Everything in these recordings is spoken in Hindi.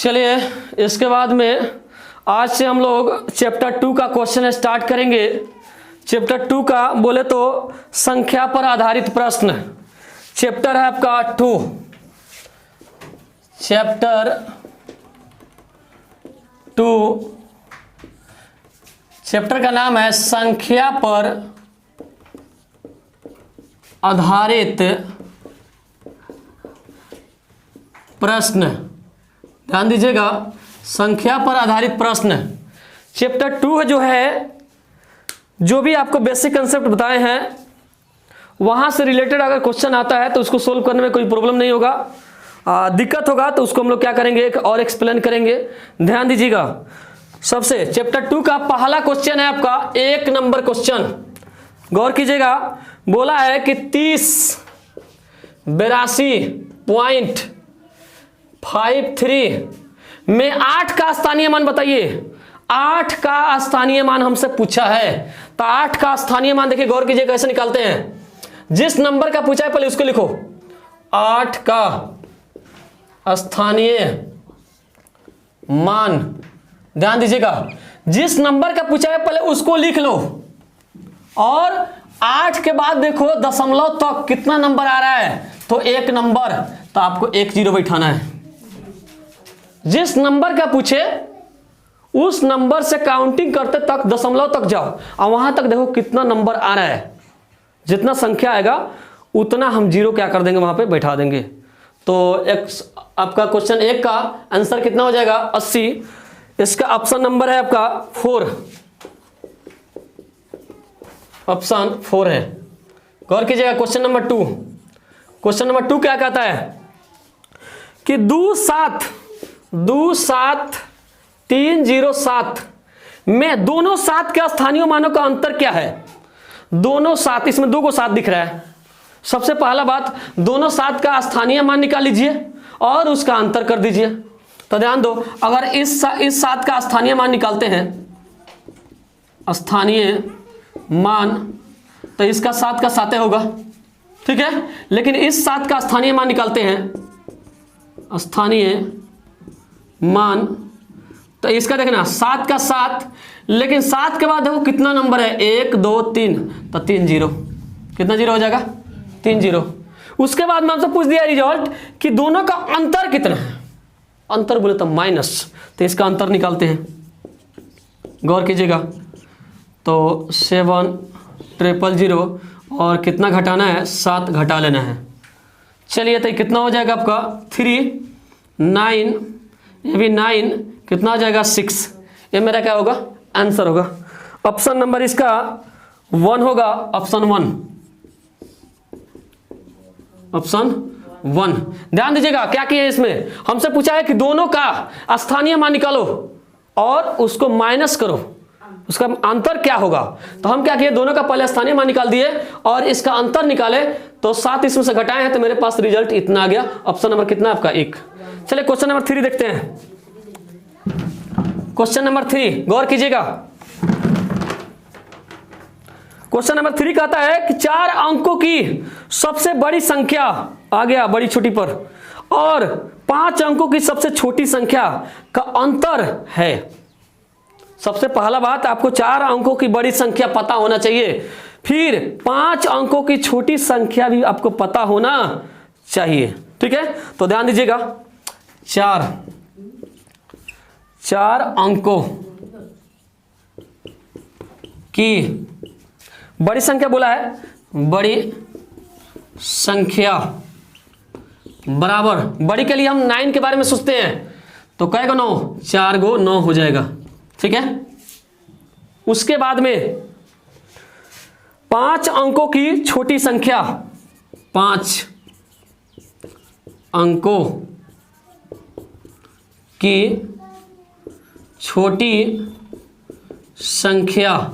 चलिए इसके बाद में आज से हम लोग चैप्टर 2 का क्वेश्चन स्टार्ट करेंगे। चैप्टर 2 का बोले तो संख्या पर आधारित प्रश्न चैप्टर है आपका 2। चैप्टर 2 चैप्टर का नाम है संख्या पर आधारित प्रश्न। ध्यान दीजिएगा, संख्या पर आधारित प्रश्न चैप्टर 2 जो है, जो भी आपको बेसिक कंसेप्ट बताए हैं वहां से रिलेटेड अगर क्वेश्चन आता है तो उसको सोल्व करने में कोई प्रॉब्लम नहीं होगा। दिक्कत होगा तो उसको हम लोग क्या करेंगे, एक और एक्सप्लेन करेंगे। ध्यान दीजिएगा, सबसे चैप्टर 2 का पहला क्वेश्चन है आपका 1 नंबर क्वेश्चन। गौर कीजिएगा, बोला है कि 3082.53 में 8 का स्थानीय मान बताइए। 8 का स्थानीय मान हमसे पूछा है, तो 8 का स्थानीय मान देखिए, गौर कीजिए कैसे निकालते हैं। जिस नंबर का पूछा है पहले उसको लिखो, 8 का स्थानीय मान। ध्यान दीजिएगा, जिस नंबर का पूछा है पहले उसको लिख लो, और 8 के बाद देखो दशमलव तक कितना नंबर आ रहा है, तो 1 नंबर, तो आपको 1 0 बैठाना है। जिस नंबर का पूछे उस नंबर से काउंटिंग करते तक दशमलव तक जाओ, और वहां तक देखो कितना नंबर आ रहा है। जितना संख्या आएगा उतना हम 0 क्या कर देंगे, वहां पे बैठा देंगे। तो एक आपका क्वेश्चन 1 का आंसर कितना हो जाएगा, 80। इसका ऑप्शन नंबर है आपका 4, ऑप्शन 4 है। गौर कीजिएगा, क्वेश्चन नंबर 2। क्वेश्चन नंबर 2 क्या कहता है कि 27307 में दोनों 7 के स्थानीय मानों का अंतर क्या है। दोनों 7, इसमें 2 को 7 दिख रहा है। सबसे पहला बात, दोनों 7 का स्थानीय मान निकाल लीजिए और उसका अंतर कर दीजिए। तो ध्यान दो, अगर इस 7 का स्थानीय मान निकालते हैं, स्थानीय मान, तो इसका 7 का 7 होगा, ठीक है। लेकिन इस 7 का स्थानीय मान निकालते हैं, स्थानीय मान, तो इसका देखना 7 का 7, लेकिन 7 के बाद देखो कितना नंबर है, 1 2 3, तो 3 0। कितना 0 हो जाएगा, 3 0। उसके बाद में हमसे पूछ दिया रिजल्ट कि दोनों का अंतर कितना है। अंतर बोले तो माइनस, तो इसका अंतर निकालते हैं। गौर कीजिएगा, तो 7,000 और कितना घटाना है, 7 घटा लेना है। चलिए, तो कितना हो जाएगा आपका 3 9, ये भी 9, कितना हो जाएगा 6। ये मेरा क्या होगा, आंसर होगा। ऑप्शन नंबर इसका 1 होगा, ऑप्शन 1, ऑप्शन 1। ध्यान दीजिएगा, क्या किया इसमें, हमसे पूछा है कि दोनों का स्थानीय मान निकालो और उसको माइनस करो, उसका अंतर क्या होगा। तो हम क्या किए, दोनों का पहले स्थानीय मान निकाल दिए और इसका अंतर निकाले, तो 7 इसमें से घटाए हैं, तो मेरे पास रिजल्ट इतना आ गया। ऑप्शन नंबर कितना आपका 1। चलिए क्वेश्चन नंबर 3 देखते हैं। क्वेश्चन नंबर 3, गौर कीजिएगा। क्वेश्चन नंबर 3 कहता है कि 4 अंकों की सबसे बड़ी संख्या, आ गया बड़ी छोटी पर, और 5 अंकों की सबसे छोटी संख्या का अंतर है। सबसे पहला बात, आपको 4 अंकों की बड़ी संख्या पता होना चाहिए, फिर 5 अंकों की छोटी संख्या भी आपको पता होना चाहिए, ठीक है। तो ध्यान दीजिएगा, 4 अंकों की बड़ी संख्या बोला है, बड़ी संख्या बराबर, बड़ी के लिए हम 9 के बारे में सोचते हैं, तो कहेगा 9, 4 गो 9 हो जाएगा, ठीक है। उसके बाद में 5 अंकों की छोटी संख्या, 5 अंकों की छोटी संख्या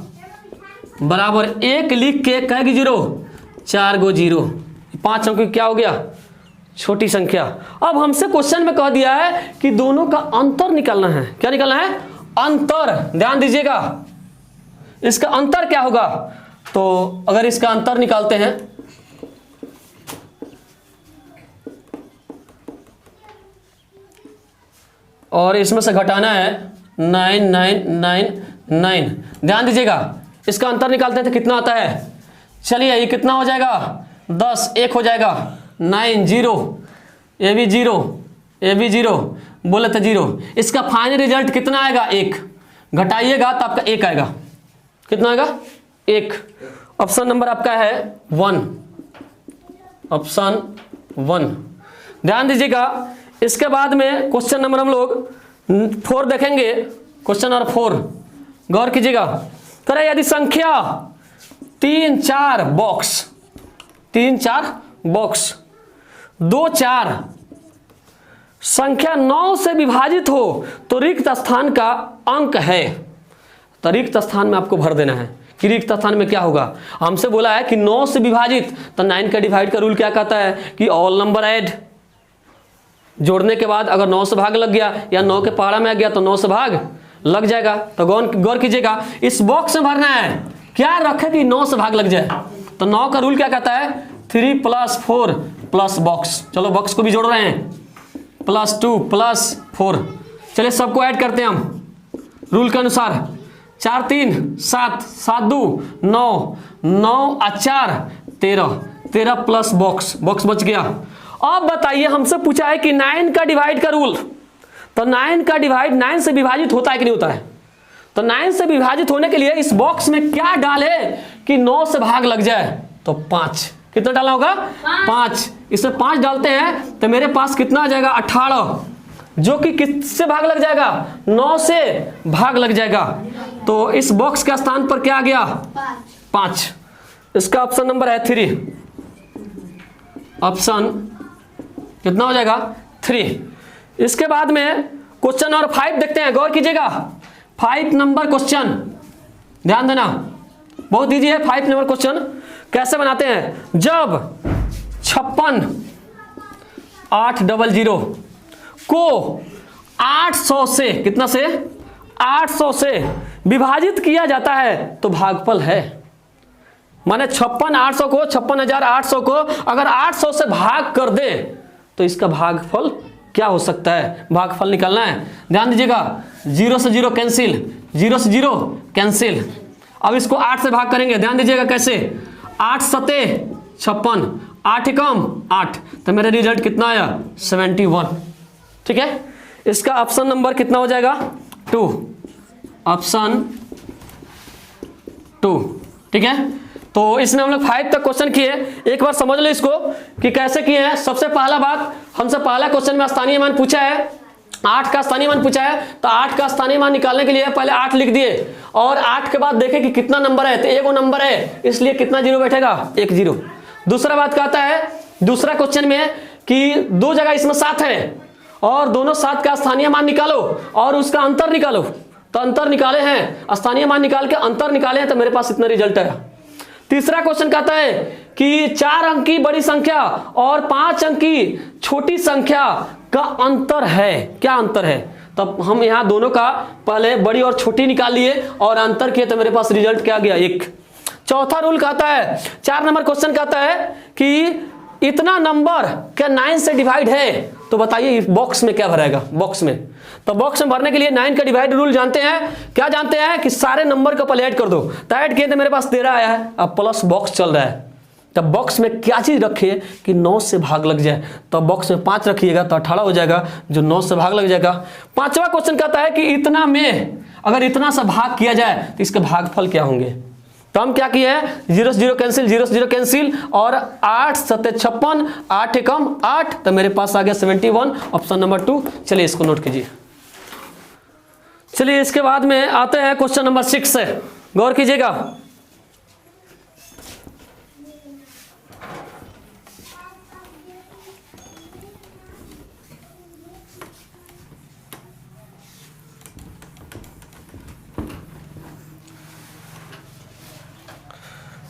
बराबर 1 लिख के कहेगी 0, 4 गो 0। 5 अंकों की क्या हो गया, छोटी संख्या। अब हमसे क्वेश्चन में कह दिया है कि दोनों का अंतर निकालना है। क्या निकालना है, अंतर। ध्यान दीजिएगा, इसका अंतर क्या होगा, तो अगर इसका अंतर निकालते हैं, और इसमें से घटाना है 9999। ध्यान दीजिएगा, इसका अंतर निकालते हैं तो कितना आता है। चलिए ये कितना हो जाएगा 10, 1 हो जाएगा 9 0, ये भी 0, ये भी 0, बोले तो 0। इसका फाइनल रिजल्ट कितना आएगा 1, घटाइएगा तो आपका 1 आएगा। कितना आएगा 1। ऑप्शन नंबर आपका है 1, ऑप्शन 1। ध्यान दीजिएगा, इसके बाद में क्वेश्चन नंबर हम लोग 4 देखेंगे। क्वेश्चन नंबर 4 गौर कीजिएगा। करें यदि संख्या 3 4 बॉक्स 2 4 संख्या 9 से विभाजित हो तो रिक्त स्थान का अंक है। तो रिक्त स्थान में आपको भर देना है कि रिक्त स्थान में क्या होगा। हमसे बोला है कि 9 से विभाजित, तो 9 का डिवाइड का रूल क्या कहता है कि ऑल नंबर ऐड, जोड़ने के बाद अगर 9 से भाग लग गया या 9 के पहाड़ा में आ गया तो 9 से भाग लग जाएगा। तो गौर कीजिएगा, इस बॉक्स में भरना है, क्या रखे कि 9 से भाग लग जाए। तो 9 का रूल क्या कहता है 3 + 4 प्लस बॉक्स। चलो बॉक्स को भी जोड़ रहे हैं, +2 + 4। चलिए सबको ऐड करते हैं हम रूल के अनुसार। 4 3 7, 7 2 9, 9 और 4 13, 13 प्लस बॉक्स बच गया। अब बताइए, हमसे पूछा है कि 9 का डिवाइड का रूल, तो 9 का डिवाइड 9 से विभाजित होता है कि नहीं होता है। तो 9 से विभाजित होने के लिए इस बॉक्स में क्या डाले कि 9 से भाग लग जाए, तो 5। कितना डाला होगा 5। इसमें 5 डालते हैं तो मेरे पास कितना आ जाएगा 18, जो कि किससे भाग लग जाएगा 9 से भाग लग जाएगा। तो इस बॉक्स के स्थान पर क्या आ गया 5। इसका ऑप्शन नंबर है 3, ऑप्शन कितना हो जाएगा 3। इसके बाद में क्वेश्चन नंबर 5 देखते हैं, गौर कीजिएगा। 5 नंबर क्वेश्चन, ध्यान देना, बहुत इजी है। 5 नंबर क्वेश्चन कैसे बनाते हैं, जब 56 800 को 800 से, कितना से 800 से विभाजित किया जाता है तो भागफल है। माने 56 800 को 56,800 को अगर 800 से भाग कर दे तो इसका भागफल क्या हो सकता है, भागफल निकालना है। ध्यान दीजिएगा, 0 से 0 कैंसिल, 0 से 0 कैंसिल। अब इसको 8 से भाग करेंगे, ध्यान दीजिएगा कैसे, 8 सते 56, 8 एकम 8, तो मेरा रिजल्ट कितना आया 71। ठीक है, इसका ऑप्शन नंबर कितना हो जाएगा 2, ऑप्शन 2। ठीक है, तो इसमें हम लोग 5 तक क्वेश्चन किए। एक बार समझ लो इसको कि कैसे किए हैं। सबसे पहला बात, हमसे पहला क्वेश्चन में स्थानीय मान पूछा है, 8 का स्थानीय मान पूछा है, तो 8 का स्थानीय मान निकालने के लिए पहले 8 लिख दिए और 8 के बाद देखें कि कितना नंबर है, तो एगो नंबर है, इसलिए कितना जीरो बैठेगा 1 0। दूसरा बात कहता है दूसरा क्वेश्चन में कि 2 जगह इसमें 7 है और दोनों 7 का स्थानीय मान निकालो और उसका अंतर निकालो। तो अंतर निकाले हैं, स्थानीय मान निकाल के अंतर निकाले हैं, तो मेरे पास इतना रिजल्ट आया। तीसरा क्वेश्चन कहता है कि 4 अंक की बड़ी संख्या और 5 अंक की छोटी संख्या का अंतर है, क्या अंतर है। तब हम यहां दोनों का पहले बड़ी और छोटी निकाल लिए और अंतर किए, तो मेरे पास रिजल्ट क्या गया 1। चौथा रूल कहता है, 4 नंबर क्वेश्चन कहता है कि इतना नंबर क्या 9 से डिवाइड है, तो बताइए बॉक्स में क्या भरेगा, बॉक्स में। तो बॉक्स में भरने के लिए 9 का डिवाइड रूल जानते हैं, क्या जानते हैं कि सारे नंबर को पहले ऐड कर दो। तो ऐड किए तो मेरे पास 13 आया है, अब प्लस बॉक्स चल रहा है। तब बॉक्स में क्या चीज रखिए कि 9 से भाग लग जाए, तो बॉक्स में 5 रखिएगा तो 18 हो जाएगा, जो 9 से भाग लग जाएगा। 5वां क्वेश्चन कहता है कि इतना में अगर इतना सा भाग किया जाए तो इसके भागफल क्या होंगे। तो हम क्या किए हैं, 0 से 0 कैंसिल, 0 से 0 कैंसिल और 8 सते 56, 8 एकम 8, तो मेरे पास आ गया 71, ऑप्शन नंबर 2। चलिए इसको नोट कीजिए। चलिए इसके बाद में आते हैं क्वेश्चन नंबर 6 से, गौर कीजिएगा।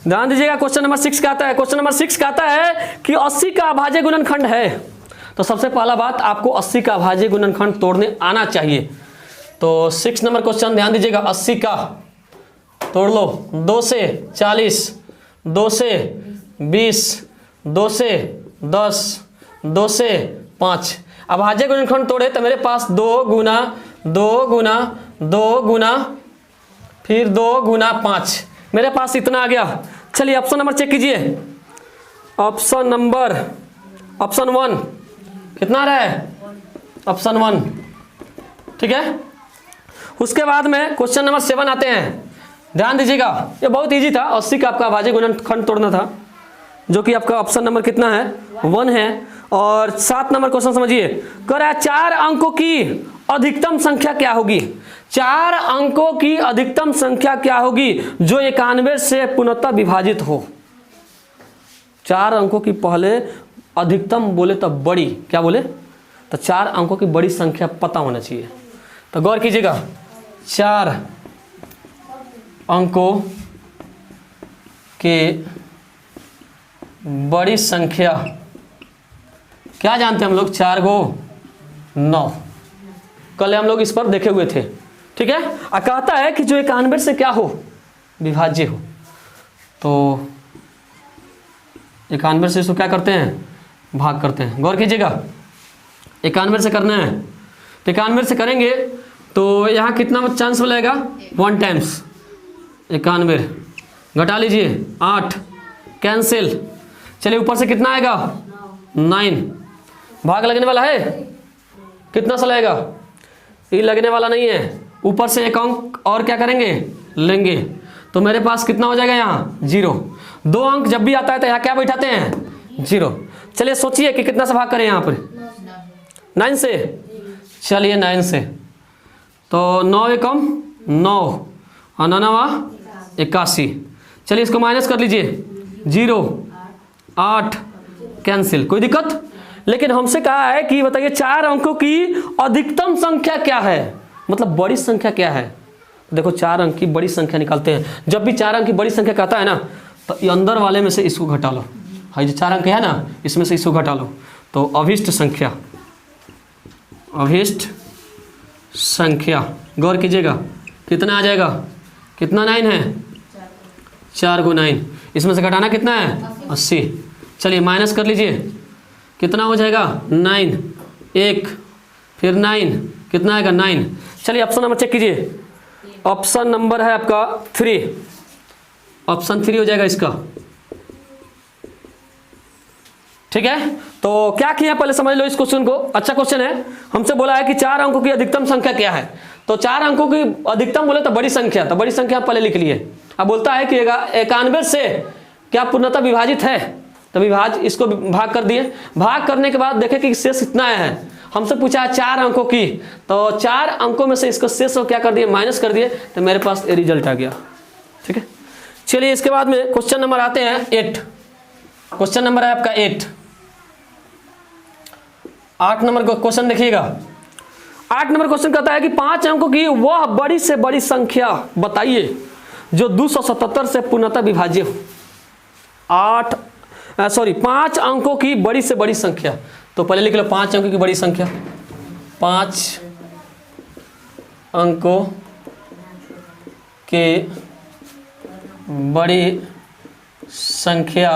ध्यान दीजिएगा, क्वेश्चन नंबर 6 कहता है, क्वेश्चन नंबर 6 कहता है कि 80 का अभाज्य गुणनखंड है। तो सबसे पहला बात, आपको 80 का अभाज्य गुणनखंड तोड़ने आना चाहिए। तो 6 नंबर क्वेश्चन ध्यान दीजिएगा, 80 का तोड़ लो, 2 से 40, 2 से 20, 2 से 10, 2 से 5। अभाज्य गुणनखंड तोड़े तो मेरे पास 2 गुना 2 गुना 2 गुना फिर 2 गुना 5, मेरे पास इतना आ गया। चलिए ऑप्शन नंबर चेक कीजिए। ऑप्शन 1 कितना आ रहा है? ऑप्शन 1, ठीक है। उसके बाद में क्वेश्चन नंबर 7 आते हैं। ध्यान दीजिएगा, ये बहुत इजी था। 80 का आपका अभाज्य गुणनखंड तोड़ना था, जो कि आपका ऑप्शन नंबर कितना है? 1 है। और 7 नंबर क्वेश्चन समझिए, कह रहा है 4 अंकों की अधिकतम संख्या क्या होगी? 4 अंकों की अधिकतम संख्या क्या होगी जो 91 से पूर्णतः विभाजित हो? 4 अंकों की पहले अधिकतम बोले तो बड़ी, क्या बोले? तो 4 अंकों की बड़ी संख्या पता होना चाहिए। तो गौर कीजिएगा, 4 अंकों के बड़ी संख्या क्या जानते हैं हम लोग? 4 गो 9, कल हम लोग इस पर देखे हुए थे, ठीक है। कहता है कि जो 91 से क्या हो? विभाज्य हो। तो 91 से इसको क्या करते हैं? भाग करते हैं। गौर कीजिएगा, 91 से करना है तो 91 से करेंगे तो यहाँ कितना चांस मिलेगा? 1 टाइम्स 91, घटा लीजिए 8, कैंसिल। चलिए ऊपर से कितना आएगा? 9, भाग लगने वाला है, कितना सा लगेगा? ये लगने वाला नहीं है। ऊपर से एक अंक और क्या करेंगे? लेंगे। तो मेरे पास कितना हो जाएगा? यहाँ 0। 2 अंक जब भी आता है तो यहाँ क्या बैठाते हैं? 0। चलिए सोचिए कि कितना से भाग करें यहाँ पर? 9 से। चलिए 9 से, तो 9 एकम 9 और 9 81। चलिए इसको माइनस कर लीजिए, 0 8, कैंसिल। कोई दिक्कत? लेकिन हमसे कहा है कि बताइए 4 अंकों की अधिकतम संख्या क्या है, मतलब बड़ी संख्या क्या है? देखो 4 अंक की बड़ी संख्या निकालते हैं। जब भी 4 अंक की बड़ी संख्या कहता है ना, तो ये अंदर वाले में से इसको घटा लो। हाँ, जो 4 अंक है ना, इसमें से इसको घटा लो। तो अभिष्ट संख्या गौर कीजिएगा कितना आ जाएगा? कितना 9 है? 4 × 9, इसमें से घटाना कितना है? 80। चलिए माइनस कर लीजिए, कितना हो जाएगा? 9, 1 फिर 9, कितना आएगा? 9। चलिए ऑप्शन नंबर चेक कीजिए। ऑप्शन नंबर है आपका 3, ऑप्शन 3 हो जाएगा इसका, ठीक है। तो क्या किया पहले समझ लो इस क्वेश्चन को, अच्छा क्वेश्चन है। हमसे बोला है कि 4 अंकों की अधिकतम संख्या क्या है, तो 4 अंकों की अधिकतम बोले तो बड़ी संख्या, तो बड़ी संख्या पहले लिख लिए। अब बोलता है कि 91 से क्या पूर्णतः विभाजित है, तो इसको भाग कर दिए। भाग करने के बाद देखें कि शेष कितना आया है। हमसे पूछा है 4 अंकों की, तो 4 अंकों में से इसको शेष को क्या कर दिए? माइनस कर दिए, तो मेरे पास ये रिजल्ट आ गया, ठीक है। चलिए इसके बाद में क्वेश्चन नंबर आते हैं 8। क्वेश्चन नंबर है आपका 8 नंबर का क्वेश्चन देखिएगा। 8 नंबर क्वेश्चन कहता है कि 5 अंकों की वह बड़ी से बड़ी संख्या बताइए जो 277 से पूर्णतः विभाज्य हो। 5 अंकों की बड़ी से बड़ी संख्या, तो पहले लिख लो 5 अंकों की बड़ी संख्या। 5 अंकों के बड़ी संख्या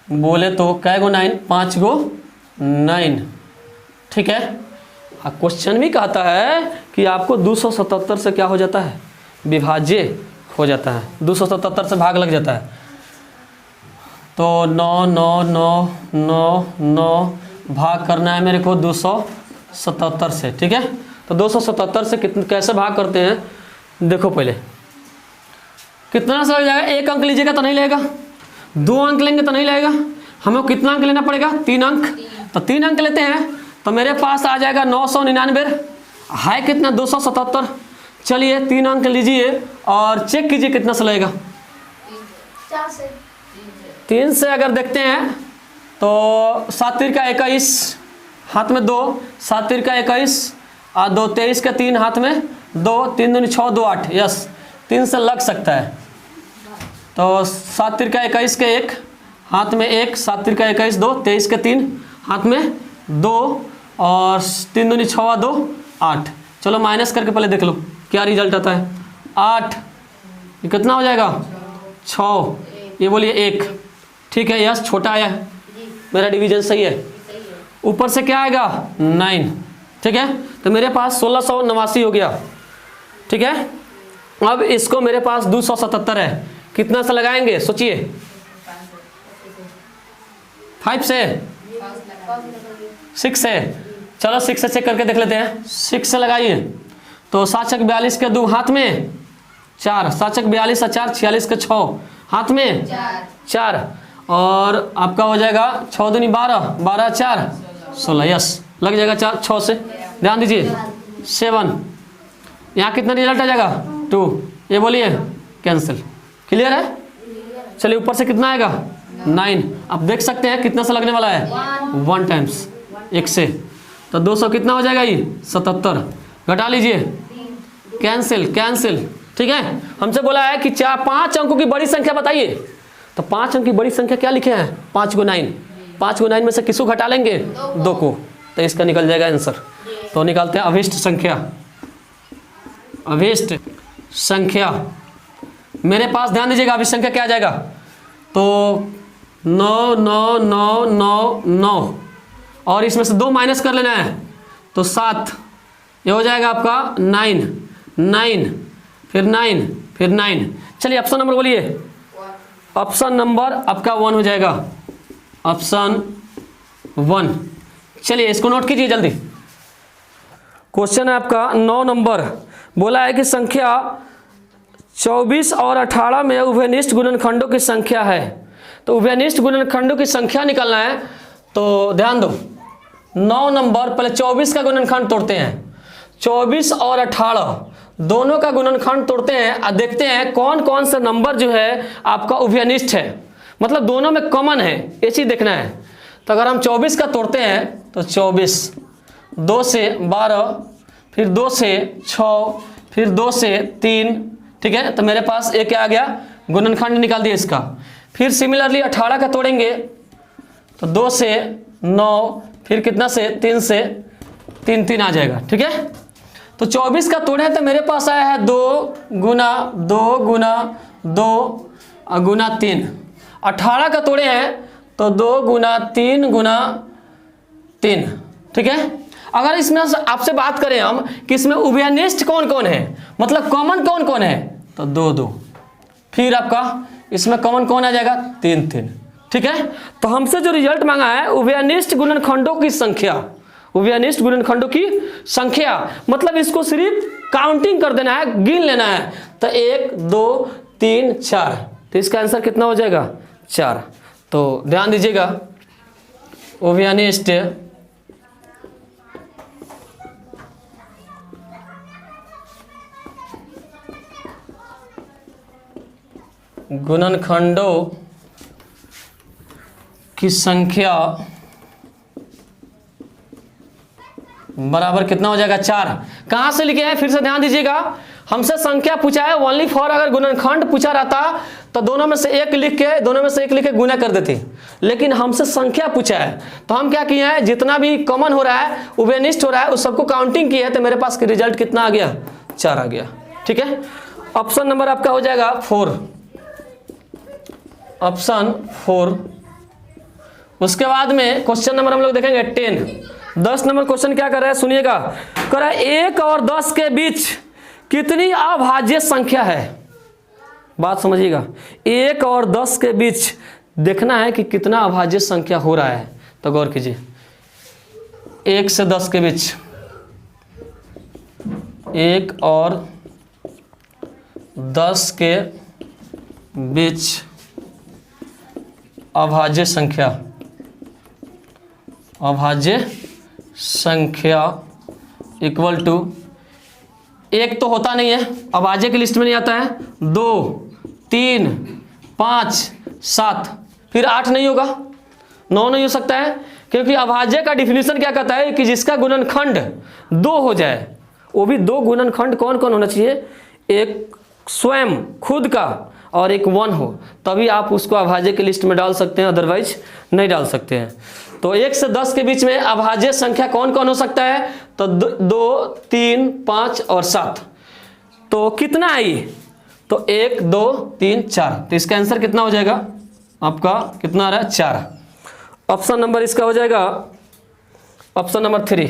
बोले तो कै गो 9? 5 गो 9, ठीक है। क्वेश्चन भी कहता है कि आपको 277 से क्या हो जाता है? विभाज्य हो जाता है, 277 से भाग लग जाता है। तो 9 9 9 9 9 भाग करना है मेरे को 277 से, ठीक है। तो 277 से कैसे भाग करते हैं? देखो पहले कितना सा हो जाएगा? 1 अंक लीजिएगा तो नहीं लगेगा, 2 अंक लेंगे तो नहीं लगेगा, हमें कितना अंक लेना पड़ेगा? 3 अंक। तो 3 अंक लेते हैं तो मेरे पास आ जाएगा 999, है कितना? 277। चलिए 3 अंक लीजिए और चेक कीजिए कितना सा लगेगा। 3 से अगर देखते हैं तो 7 3 का 21, हाथ में 2, 7 3 का 21 और 2 23 का 3 हाथ में 2, 3 दूनी 6 2 8, यस 3 से लग सकता है। तो 7 3 का 21 के 1 हाथ में 1, 7 3 का 21 2, 23 के 3 हाथ में 2 और 3 दूनी 6 2 8। चलो माइनस करके पहले देख लो क्या रिजल्ट आता है। 8 ये कितना हो जाएगा? 6, ये बोलिए 1, ठीक है। यस छोटा आया है, मेरा डिवीजन सही है। ऊपर से क्या आएगा 9, ठीक है। तो मेरे पास 1689 हो गया, ठीक है। अब इसको मेरे पास 277 है, कितना से लगाएंगे सोचिए, 5 से 6 से, चलो 6 से चेक करके देख लेते हैं। 6 से लगाइए तो 7 छक 42 के 2 हाथ में 4, 7 छक 42 और 4 46 के 6 हाथ में 4 और आपका हो जाएगा 6 दूनी 12, 12 4 16, यस लग जाएगा 4 6 से। ध्यान दीजिए 7, यहाँ कितना रिजल्ट आ जाएगा 2, ये बोलिए कैंसिल, क्लियर है। चलिए ऊपर से कितना आएगा 9, आप देख सकते हैं कितना से लगने वाला है 1 टाइम्स 1 से, तो 200 कितना हो जाएगा ये 77, घटा लीजिए कैंसिल कैंसिल, ठीक है। हमसे बोला है कि 5 अंकों की बड़ी संख्या बताइए, तो 5 अंक की बड़ी संख्या क्या लिखे हैं 5 × 9, 5 × 9 में से किसको घटा लेंगे 2 को, तो इसका निकल जाएगा आंसर। तो निकालते हैं अभिष्ट संख्या, अभिष्ट संख्या मेरे पास ध्यान दीजिएगा अभिष्ट संख्या क्या आ जाएगा, तो 9 9 9 9 9 और इसमें से 2 माइनस कर लेना है तो 7, ये हो जाएगा आपका 9 9 फिर 9 फिर 9। चलिए ऑप्शन नंबर बोलिए, ऑप्शन नंबर आपका 1 हो जाएगा, ऑप्शन 1। चलिए इसको नोट कीजिए जल्दी। क्वेश्चन है आपका 9 नंबर, बोला है कि संख्या 24 और 18 में उभयनिष्ठ गुणनखंडों की संख्या है, तो उभयनिष्ठ गुणनखंडों की संख्या निकालना है। तो ध्यान दो 9 नंबर, पहले 24 का गुणनखंड तोड़ते हैं, 24 और 18 दोनों का गुणनखंड तोड़ते हैं और देखते हैं कौन कौन सा नंबर जो है आपका उभयनिष्ठ है, मतलब दोनों में कॉमन है, ये चीज देखना है। तो अगर हम 24 का तोड़ते हैं तो 24, 2 से 12, फिर 2 से 6, फिर 2 से 3, ठीक है। तो मेरे पास एक क्या आ गया गुणनखंड निकाल दिया इसका। फिर सिमिलरली 18 का तोड़ेंगे तो 2 से 9, फिर कितना से 3 से 3 3 आ जाएगा, ठीक है। तो 24 का तोड़े तो मेरे पास आया है 2 गुना 2 गुना 2 गुना 3। 18 का तोड़े हैं तो 2 गुना 3 गुना 3, ठीक है। अगर इसमें आपसे बात करें हम कि इसमें उभयनिष्ठ कौन कौन है, मतलब कॉमन कौन कौन है, तो 2 2, फिर आपका इसमें कॉमन कौन आ जाएगा 3 3, ठीक है। तो हमसे जो रिजल्ट मांगा है उभयनिष्ठ गुणनखंडों की संख्या, उभयनिष्ठ गुणनखंडों की संख्या, मतलब इसको सिर्फ काउंटिंग कर देना है, गिन लेना है। तो 1 2 3 4, तो इसका आंसर कितना हो जाएगा 4। तो ध्यान दीजिएगा उभयनिष्ठ गुणनखंडों की संख्या बराबर कितना हो जाएगा 4। कहां से लिखे हैं फिर से ध्यान दीजिएगा, हमसे संख्या पूछा है ओनली फॉर, अगर गुणनखंड पूछा रहता तो दोनों में से एक लिख के गुना कर देते, लेकिन हमसे संख्या पूछा है तो हम क्या किए हैं जितना भी कॉमन हो रहा है उभयनिष्ठ हो रहा है उस सबको काउंटिंग की है, तो मेरे पास रिजल्ट कितना आ गया 4 आ गया, ठीक है। ऑप्शन नंबर आपका हो जाएगा 4, ऑप्शन 4। उसके बाद में क्वेश्चन नंबर हम लोग देखेंगे 10 नंबर क्वेश्चन क्या कर रहा है सुनिएगा, कर रहा है 1 और 10 के बीच कितनी अभाज्य संख्या है। बात समझिएगा, 1 और 10 के बीच देखना है कि कितना अभाज्य संख्या हो रहा है। तो गौर कीजिए 1 से 10 के बीच, 1 और 10 के बीच अभाज्य संख्या, अभाज्य संख्या इक्वल टू, एक तो होता नहीं है, अभाज्य की लिस्ट में नहीं आता है, 2 3 5 7, फिर 8 नहीं होगा, 9 नहीं हो सकता है, क्योंकि अभाज्य का डिफिनीशन क्या कहता है कि जिसका गुणनखंड 2 हो जाए, वो भी 2 गुणनखंड कौन कौन होना चाहिए, एक स्वयं खुद का और एक 1 हो, तभी आप उसको अभाज्य की लिस्ट में डाल सकते हैं, अदरवाइज नहीं डाल सकते हैं। तो 1 से 10 के बीच में अभाज्य संख्या कौन कौन हो सकता है, तो 2 3 5 और 7। तो कितना आई, तो 1 2 3 4, तो इसका आंसर कितना हो जाएगा आपका, कितना आ रहा है 4। ऑप्शन नंबर इसका हो जाएगा ऑप्शन नंबर 3।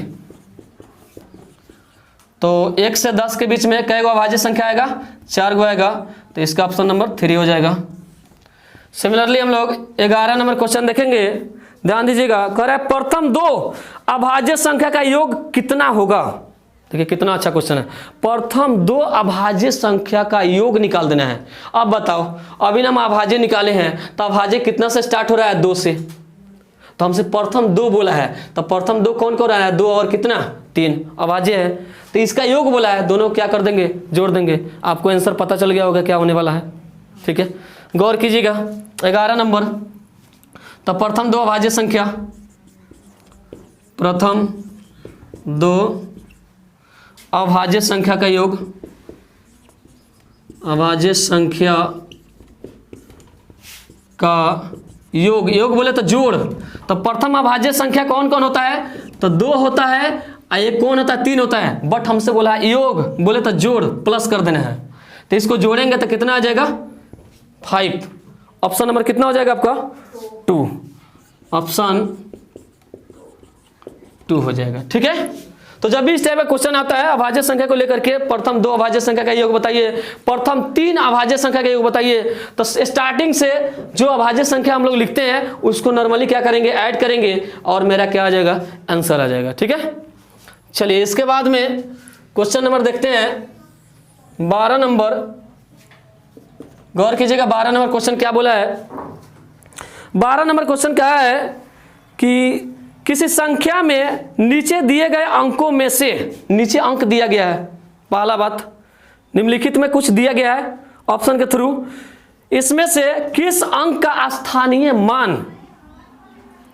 तो 1 से 10 के बीच में कै गो अभाज्य संख्या आएगा? 4 गो आएगा, तो इसका ऑप्शन नंबर 3 हो जाएगा। सिमिलरली हम लोग 11 नंबर क्वेश्चन देखेंगे, ध्यान दीजिएगा। कह रहा है प्रथम 2 अभाज्य संख्या का योग कितना होगा। देखिए कितना अच्छा क्वेश्चन है। प्रथम 2 अभाज्य संख्या का योग निकाल देना है। अब बताओ, अभी हम अभाज्य निकाले हैं, तो अभाज्य कितना से स्टार्ट हो रहा है? 2 से। तो हमसे प्रथम 2 बोला है, तो प्रथम 2 कौन कौन रहा है? 2 और कितना? 3 अभाज्य है। तो इसका योग बोला है, दोनों क्या कर देंगे? जोड़ देंगे। आपको आंसर पता चल गया होगा क्या होने वाला है। ठीक है, गौर कीजिएगा। 11 नंबर, तो प्रथम 2 अभाज्य संख्या, प्रथम 2 अभाज्य संख्या का योग, अभाज्य संख्या का योग, योग बोले तो जोड़। तो प्रथम अभाज्य संख्या कौन कौन होता है? तो 2 होता है, एक कौन होता है? 3 होता है। बट हमसे बोला है योग, बोले तो जोड़, प्लस कर देना है। तो इसको जोड़ेंगे तो कितना आ जाएगा? 5। ऑप्शन नंबर कितना हो जाएगा आपका? 2। ऑप्शन 2 हो जाएगा। ठीक है, तो जब भी इस टाइप का क्वेश्चन आता है अभाज्य संख्या को लेकर के, प्रथम 2 अभाज्य संख्या का योग बताइए, प्रथम 3 अभाज्य संख्या का योग बताइए, तो स्टार्टिंग से जो अभाज्य संख्या हम लोग लिखते हैं उसको नॉर्मली क्या करेंगे? ऐड करेंगे, और मेरा क्या आ जाएगा? आंसर आ जाएगा। ठीक है, चलिए इसके बाद में क्वेश्चन नंबर देखते हैं 12 नंबर। गौर कीजिएगा, 12 नंबर क्वेश्चन क्या बोला है? 12 नंबर क्वेश्चन क्या है कि किसी संख्या में नीचे दिए गए अंकों में से, नीचे अंक दिया गया है, पहला बात, निम्नलिखित में कुछ दिया गया है ऑप्शन के थ्रू, इसमें से किस अंक का स्थानीय मान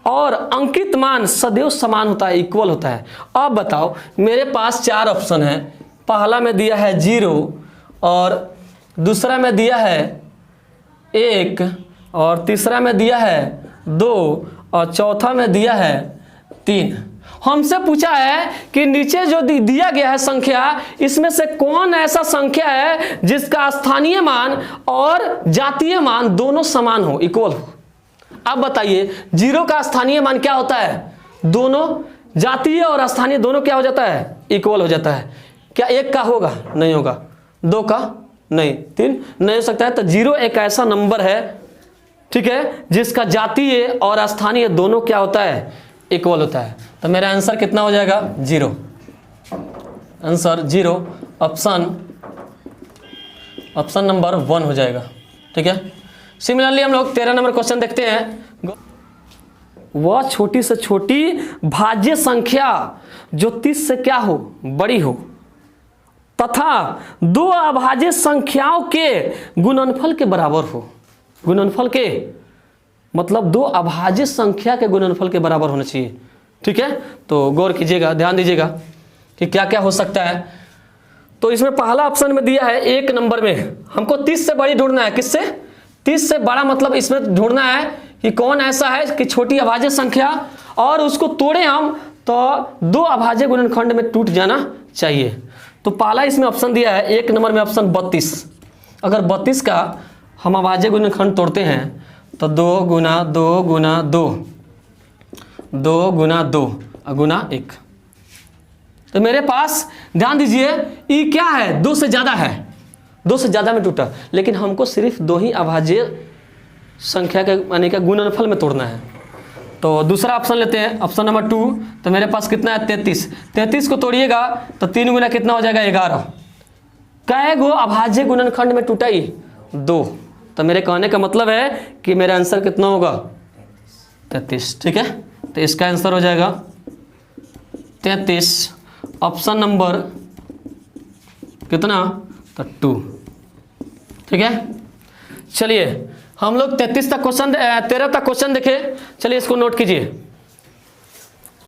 और अंकित मान सदैव समान होता है, इक्वल होता है। अब बताओ, मेरे पास 4 ऑप्शन है। पहला में दिया है 0, और दूसरा में दिया है 1, और तीसरा में दिया है 2, और चौथा में दिया है 3। हमसे पूछा है कि नीचे जो दिया गया है संख्या, इसमें से कौन ऐसा संख्या है जिसका स्थानीय मान और जातीय मान दोनों समान हो, इक्वल हो। अब बताइए 0 का स्थानीय मान क्या होता है? दोनों जातीय और स्थानीय दोनों क्या हो जाता है? इक्वल हो जाता है। क्या 1 का होगा? नहीं होगा। 2 का? नहीं। 3 नहीं हो सकता है। तो 0 एक ऐसा नंबर है, ठीक है, जिसका जातीय और स्थानीय दोनों क्या होता है? इक्वल होता है। तो मेरा आंसर कितना हो जाएगा? 0। आंसर 0, ऑप्शन नंबर 1 हो जाएगा। ठीक है, सिमिलरली हम लोग 13 नंबर क्वेश्चन देखते हैं। वह छोटी से छोटी भाज्य संख्या जो 30 से क्या हो? बड़ी हो, तथा 2 अभाज्य संख्याओं के गुणनफल के बराबर हो। गुणनफल के मतलब 2 अभाज्य संख्या के गुणनफल के बराबर होना चाहिए। ठीक है, तो गौर कीजिएगा, ध्यान दीजिएगा कि क्या क्या हो सकता है। तो इसमें पहला ऑप्शन में दिया है 1 नंबर में हमको 30 से बड़ी ढूंढना है। किससे? 30 से बड़ा, मतलब इसमें ढूंढना है कि कौन ऐसा है कि छोटी अभाज्य संख्या और उसको तोड़े हम तो 2 अभाज्य गुणनखंड में टूट जाना चाहिए। तो पहला इसमें ऑप्शन दिया है 1 नंबर में ऑप्शन 32। अगर 32 का हम अभाज्य गुणनखंड तोड़ते हैं तो 2 गुना 2 गुना 2, 2 गुना 2 गुना 1। तो मेरे पास ध्यान दीजिए ई क्या है? 2 से ज़्यादा है, 2 से ज़्यादा में टूटा, लेकिन हमको सिर्फ 2 ही अभाज्य संख्या के यानी कि गुणनफल में तोड़ना है। तो दूसरा ऑप्शन लेते हैं, ऑप्शन नंबर 2। तो मेरे पास कितना है? 33। 33 को तोड़िएगा तो 3 गुना कितना हो जाएगा? 11। कै गो अभाज्य गुणनखंड में टूटा? 2। तो मेरे कहने का मतलब है कि मेरा आंसर कितना होगा? 33। ठीक है, तो इसका आंसर हो जाएगा 33, ऑप्शन नंबर कितना? तो 2। ठीक है, चलिए हम लोग 33 तक क्वेश्चन 13 तक क्वेश्चन देखे। चलिए इसको नोट कीजिए।